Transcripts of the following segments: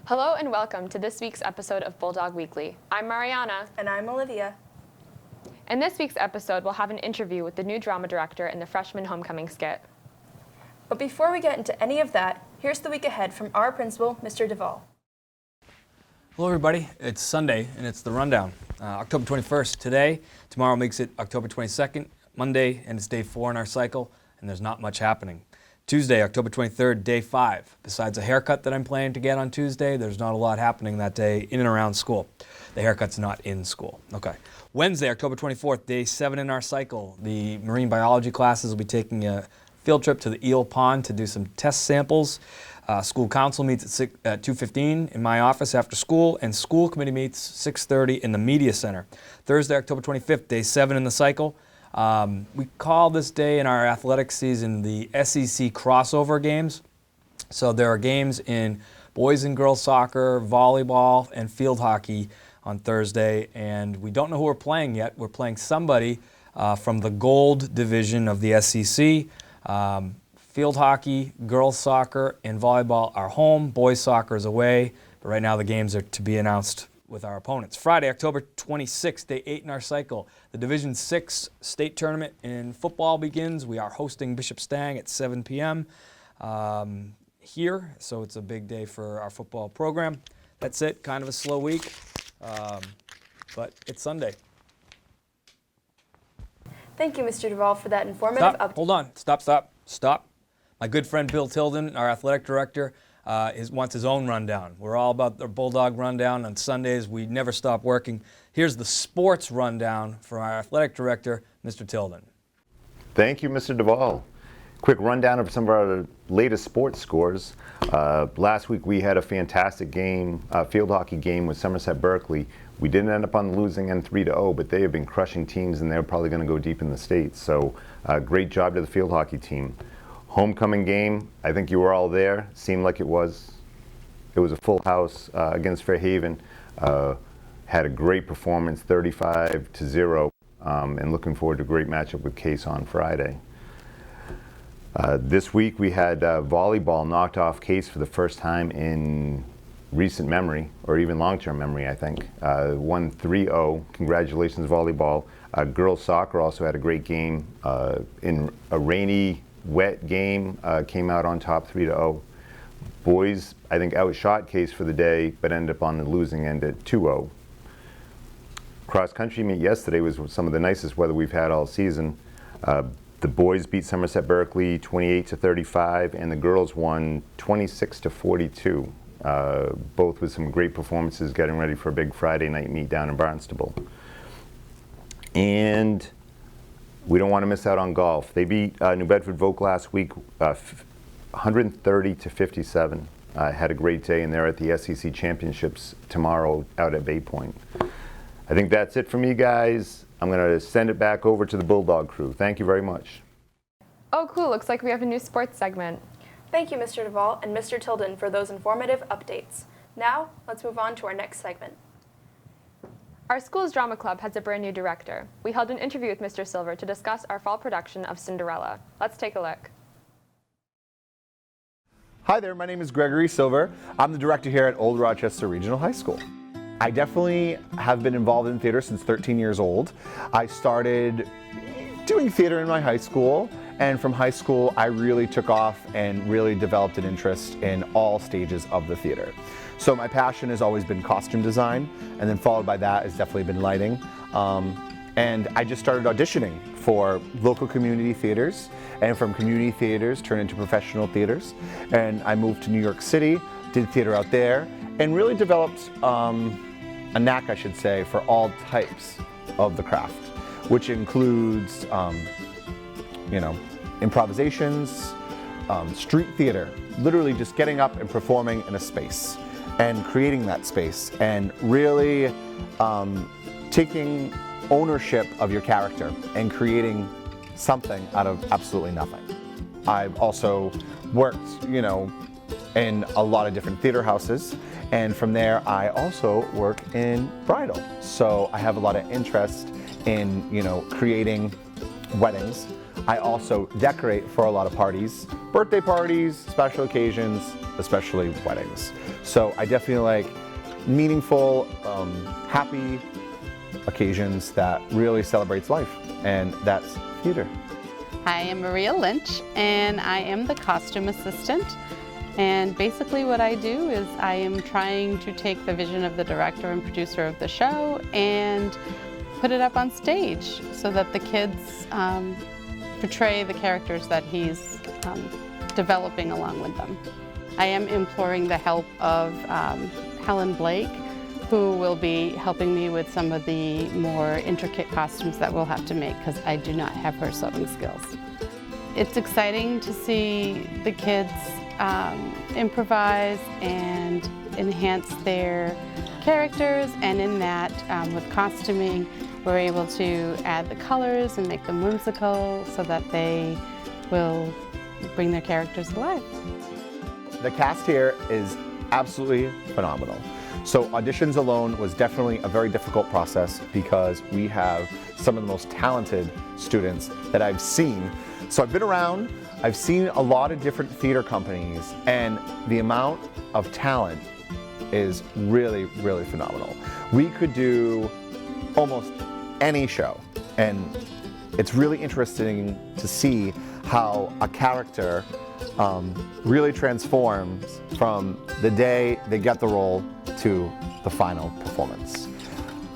Hello and welcome to this week's episode of Bulldog Weekly. I'm Mariana. And I'm Olivia. In this week's episode, we'll have an interview with the new drama director in the freshman homecoming skit. But before we get into any of that, here's the week ahead from our principal, Mr. Devoll. Hello everybody, it's Sunday and it's the Rundown. October 21st today, tomorrow makes it October 22nd, Monday, and it's day 4 in our cycle, and there's not much happening. Tuesday, October 23rd, day 5. Besides a haircut that I'm planning to get on Tuesday, there's not a lot happening that day in and around school. The haircut's not in school. Okay. Wednesday, October 24th, day 7 in our cycle. The marine biology classes will be taking a field trip to the eel pond to do some test samples. School council meets at 2:15 in my office after school, and school committee meets 6:30 in the media center. Thursday, October 25th, day 7 in the cycle. We call this day in our athletics season the SEC crossover games. So there are games in boys and girls soccer, volleyball, and field hockey on Thursday, and we don't know who we're playing yet. We're playing somebody from the gold division of the SEC. Field hockey, girls soccer, and volleyball are home. Boys soccer is away, but right now the games are to be announced with our opponents. Friday, October 26th, day 8 in our cycle. The Division 6 state tournament in football begins. We are hosting Bishop Stang at 7 p.m. Here, so it's a big day for our football program. That's it, kind of a slow week, but it's Sunday. Thank you, Mr. Devoll, for that informative update. Stop, hold on, stop. My good friend Bill Tilden, our athletic director, wants his own rundown. We're all about the Bulldog Rundown on Sundays. We never stop working. Here's the sports rundown from our athletic director, Mr. Tilden. Thank you, Mr. Devoll. Quick rundown of some of our latest sports scores. Last week we had a fantastic game, field hockey game with Somerset Berkeley. We didn't end up on the losing end 3-0, but they have been crushing teams and they're probably going to go deep in the state. So great job to the field hockey team. Homecoming game, I think you were all there. Seemed like it was. It was a full house against Fairhaven. Had a great performance, 35-0, and looking forward to a great matchup with Case on Friday. This week we had volleyball knocked off Case for the first time in recent memory, or even long-term memory, I think. Won 3-0. Congratulations, volleyball. Girls soccer also had a great game in a rainy, wet game, came out on top 3-0. Boys, I think, outshot Case for the day, but ended up on the losing end at 2-0. Cross country meet yesterday was some of the nicest weather we've had all season. The boys beat Somerset Berkeley 28-35, and the girls won 26-42. Both with some great performances, getting ready for a big Friday night meet down in Barnstable. And we don't want to miss out on golf. They beat New Bedford Vogue last week 130-57. Had a great day, and they're at the SEC Championships tomorrow out at Bay Point. I think that's it from you guys. I'm going to send it back over to the Bulldog crew. Thank you very much. Oh, cool. Looks like we have a new sports segment. Thank you, Mr. Devoll and Mr. Tilden, for those informative updates. Now, let's move on to our next segment. Our school's drama club has a brand new director. We held an interview with Mr. Silver to discuss our fall production of Cinderella. Let's take a look. Hi there, my name is Gregory Silver. I'm the director here at Old Rochester Regional High School. I definitely have been involved in theater since 13 years old. I started doing theater in my high school, and from high school I really took off and really developed an interest in all stages of the theater. So my passion has always been costume design, and then followed by that has definitely been lighting. And I just started auditioning for local community theaters, and from community theaters turned into professional theaters. And I moved to New York City, did theater out there, and really developed a knack, I should say, for all types of the craft, which includes, improvisations, street theater, literally just getting up and performing in a space and creating that space and really taking ownership of your character and creating something out of absolutely nothing. I've also worked, in a lot of different theater houses, and from there I also work in bridal. So I have a lot of interest in, creating weddings, I also decorate for a lot of parties, birthday parties, special occasions, especially weddings. So I definitely like meaningful, happy occasions that really celebrates life, and that's theater. I am Maria Lynch, and I am the costume assistant. And basically what I do is I am trying to take the vision of the director and producer of the show and put it up on stage so that the kids portray the characters that he's developing along with them. I am imploring the help of Helen Blake, who will be helping me with some of the more intricate costumes that we'll have to make because I do not have her sewing skills. It's exciting to see the kids improvise and enhance their characters, and in that, with costuming, we're able to add the colors and make them whimsical so that they will bring their characters alive. The cast here is absolutely phenomenal. So auditions alone was definitely a very difficult process because we have some of the most talented students that I've seen. So I've been around, I've seen a lot of different theater companies, and the amount of talent is really, really phenomenal. We could do almost any show, and it's really interesting to see how a character really transforms from the day they get the role to the final performance.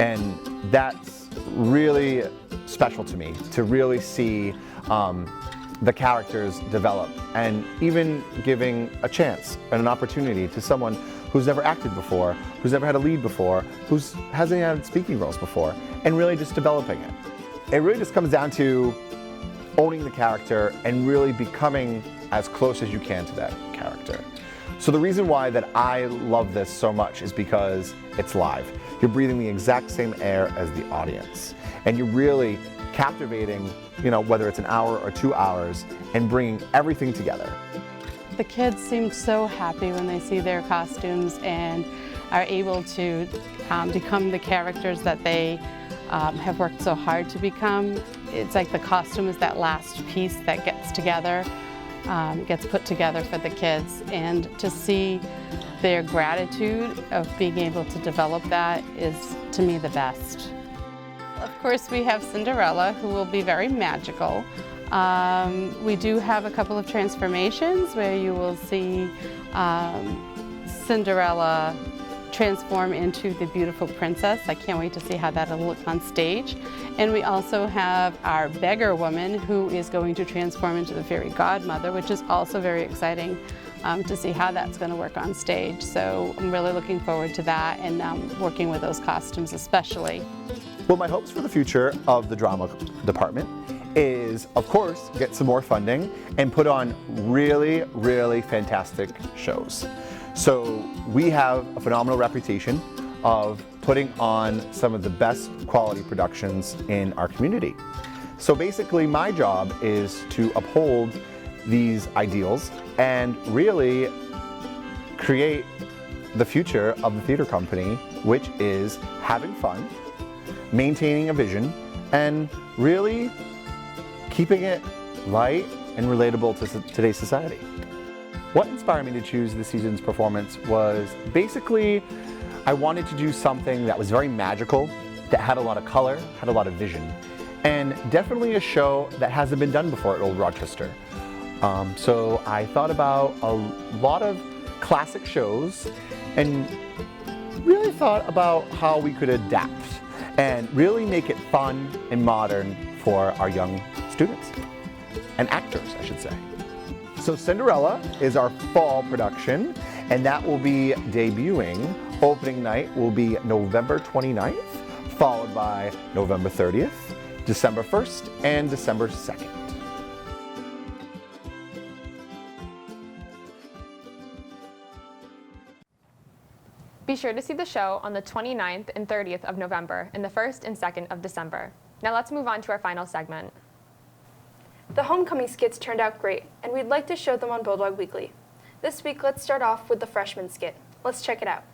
And that's really special to me, to really see the characters develop, and even giving a chance and an opportunity to someone who's never acted before, who's never had a lead before, who hasn't had speaking roles before, and really just developing it. It really just comes down to owning the character and really becoming as close as you can to that character. So the reason why that I love this so much is because it's live. You're breathing the exact same air as the audience, and you're really captivating, whether it's an hour or 2 hours, and bringing everything together. The kids seem so happy when they see their costumes and are able to become the characters that they have worked so hard to become. It's like the costume is that last piece that gets put together for the kids, and to see their gratitude of being able to develop that is, to me, the best. Of course, we have Cinderella, who will be very magical. We do have a couple of transformations where you will see Cinderella transform into the beautiful princess. I can't wait to see how that'll look on stage. And we also have our beggar woman, who is going to transform into the fairy godmother, which is also very exciting to see how that's going to work on stage. So I'm really looking forward to that, and working with those costumes especially. Well, my hopes for the future of the drama department is, of course, get some more funding and put on really, really fantastic shows. So we have a phenomenal reputation of putting on some of the best quality productions in our community. So basically my job is to uphold these ideals and really create the future of the theater company, which is having fun, maintaining a vision, and really keeping it light and relatable to today's society. What inspired me to choose this season's performance was basically I wanted to do something that was very magical, that had a lot of color, had a lot of vision, and definitely a show that hasn't been done before at Old Rochester. So I thought about a lot of classic shows and really thought about how we could adapt and really make it fun and modern for our young students and actors, I should say. So Cinderella is our fall production, and that will be debuting. Opening night will be November 29th, followed by November 30th, December 1st, and December 2nd. Be sure to see the show on the 29th and 30th of November and the 1st and 2nd of December. Now let's move on to our final segment. The homecoming skits turned out great, and we'd like to show them on Bulldog Weekly. This week, let's start off with the freshman skit. Let's check it out.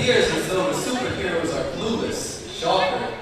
appears as though the superheroes are clueless. Shocker.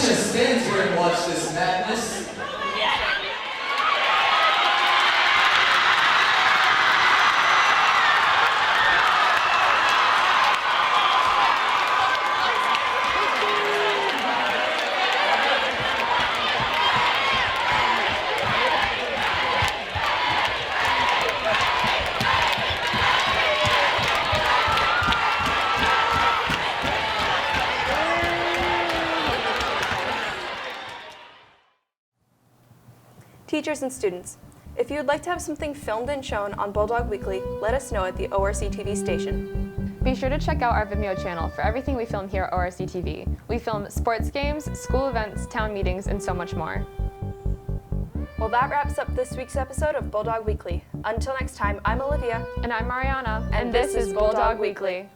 just stand here and watch this madness. Teachers and students, if you would like to have something filmed and shown on Bulldog Weekly, let us know at the ORC TV station. Be sure to check out our Vimeo channel for everything we film here at ORC TV. We film sports games, school events, town meetings, and so much more. Well, that wraps up this week's episode of Bulldog Weekly. Until next time, I'm Olivia. And I'm Mariana, And this is Bulldog Weekly.